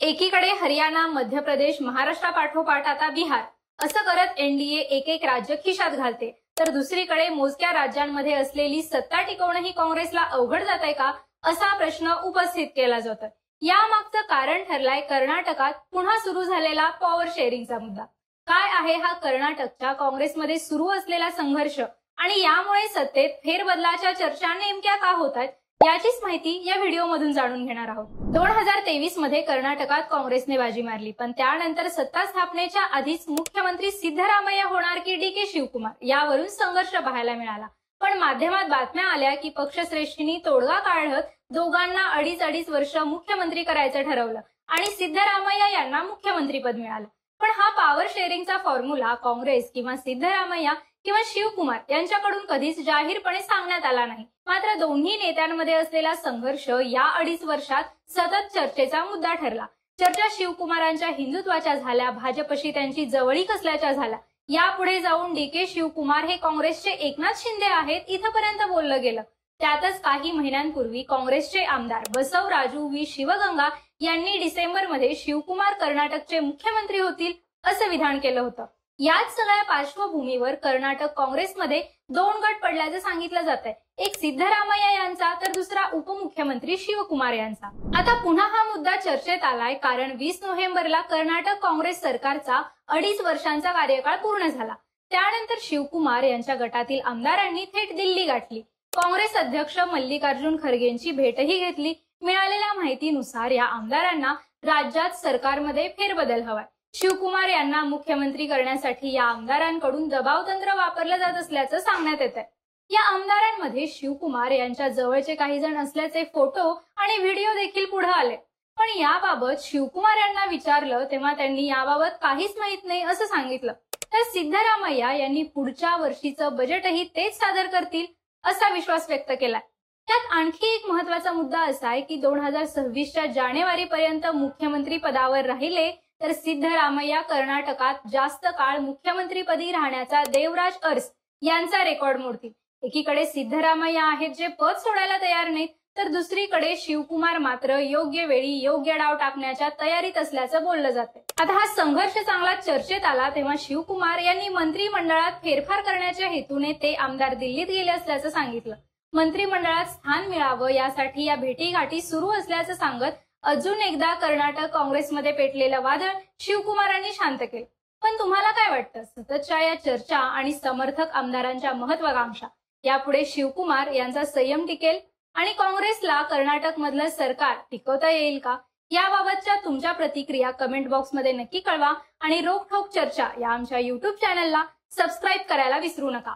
एकीकडे हरियाणा, मध्य प्रदेश, महाराष्ट्रापाठोपाठ आता बिहार असं करत एनडीए एक एक राज्य खिशात घालते, तर दुसरीकडे मोजक्या राज्यांमध्ये असलेली सत्ता टिकवणं ही काँग्रेसला अवघड जात आहे का, असा प्रश्न उपस्थित केला जातोय। यामागचं कारण ठरलाय कर्नाटकात पुन्हा सुरू झालेला पॉवर शेअरिंगचा मुद्दा। काय आहे हा कर्नाटकच्या काँग्रेसमध्ये सुरू असलेला संघर्ष आणि यामुळे सत्तेत फेरबदलाच्या चर्चा नेमक्या का होत आहेत, याचीच माहिती या व्हिडिओमधून जाणून घेणार आहोत। 2023 मध्ये कर्नाटकात काँग्रेसने बाजी मारली, पण त्यानंतर सत्ता स्थापनेच्या आधीच मुख्यमंत्री सिद्धरामय्या होणार की डी.के. शिवकुमार यावरून संघर्ष पाहायला मिळाला। पण माध्यमात बातम्या आल्या की पक्षश्रेष्ठींनी तोडगा काढत दोघांना अडीच वर्ष मुख्यमंत्री करायचं ठरवलं आणि सिद्धरामय्या यांना मुख्यमंत्रीपद मिळालं। पण हा पॉवर शेअरिंगचा फॉर्म्युला काँग्रेस किंवा सिद्धरामय्या किंवा शिवकुमार यांच्याकडून कधीच जाहीरपणे सांगण्यात आला नाही। मात्र दोन्ही नेत्यांमध्ये असलेला संघर्ष या 2.5 वर्षात सतत चर्चेचा मुद्दा ठरला। चर्चा शिवकुमारांच्या हिंदुत्वाच्या झाल्या, भाजपशी त्यांची जवळीक असल्याच्या झाल्या, यापुढे जाऊन डी.के. शिवकुमार हे काँग्रेसचे एकनाथ शिंदे आहेत इथपर्यंत बोललं गेलं। त्यातच काही महिन्यांपूर्वी काँग्रेसचे आमदार बसवराजू व्ही शिवगंगा यांनी डिसेंबरमध्ये शिवकुमार कर्नाटकचे मुख्यमंत्री होतील असं विधान केलं होतं। याच सगळ्या पार्श्वभूमीवर कर्नाटक काँग्रेसमध्ये 2 गट पडल्याचं सांगितलं जात आहे, एक सिद्धरामय्या यांचा तर दुसरा उपमुख्यमंत्री शिवकुमार यांचा। आता पुन्हा हा मुद्दा चर्चेत आलाय कारण 20 नोव्हेंबरला कर्नाटक काँग्रेस सरकारचा 2.5 वर्षांचा कार्यकाळ पूर्ण झाला। त्यानंतर शिवकुमार यांच्या गटातील आमदारांनी थेट दिल्ली गाठली, काँग्रेस अध्यक्ष मल्लिकार्जुन खरगेंची भेटही घेतली। मिळालेल्या माहितीनुसार या आमदारांना राज्यात सरकारमध्ये फेरबदल हवाय। शिवकुमार यांना मुख्यमंत्री करण्यासाठी या आमदारांकडून दबावतंत्र वापरलं जात असल्याचं सांगण्यात येत आहे। या आमदारांमध्ये शिवकुमार यांच्या जवळचे काही जण असल्याचे फोटो आणि व्हिडिओ देखील पुढे आले। पण याबाबत शिवकुमार यांना विचारलं तेव्हा त्यांनी याबाबत काहीच माहित नाही असं सांगितलं। तर सिद्धरामय्या यांनी पुढच्या वर्षीचं बजेटही तेच सादर करतील असा विश्वास व्यक्त केलाय। त्यात आणखी एक महत्वाचा मुद्दा असा आहे की 2026च्या जानेवारीपर्यंत मुख्यमंत्री पदावर राहिले तर सिद्धरामय्या कर्नाटकात जास्त काळ मुख्यमंत्रीपदी राहण्याचा देवराज अरस यांचा रेकॉर्ड मोडतील। एकीकडे सिद्धरामय्या आहेत जे पद सोडायला तयार नाहीत, तर दुसरीकडे शिवकुमार मात्र योग्य वेळी योग्य डाव टाकण्याच्या तयारीत असल्याचं बोललं जाते। आता हा संघर्ष चांगला चर्चेत आला तेव्हा शिवकुमार यांनी मंत्रिमंडळात फेरफार करण्याच्या हेतूने ते आमदार दिल्लीत गेले असल्याचं सांगितलं। मंत्रिमंडळात स्थान मिळावं यासाठी या भेटीगाठी सुरू असल्याचं सांगत अजून एकदा कर्नाटक काँग्रेसमध्ये पेटलेलं वादळ शिवकुमारांनी शांत केलं। पण तुम्हाला काय वाटतं, सततच्या या चर्चा आणि समर्थक आमदारांच्या महत्वाकांक्षा यापुढे शिवकुमार यांचा संयम टिकेल आणि काँग्रेसला कर्नाटक मधलं सरकार टिकवता येईल का? याबाबतच्या तुमच्या प्रतिक्रिया कमेंट बॉक्समध्ये नक्की कळवा आणि रोखोक चर्चा या आमच्या YouTube चॅनलला सबस्क्राईब करायला विसरू नका।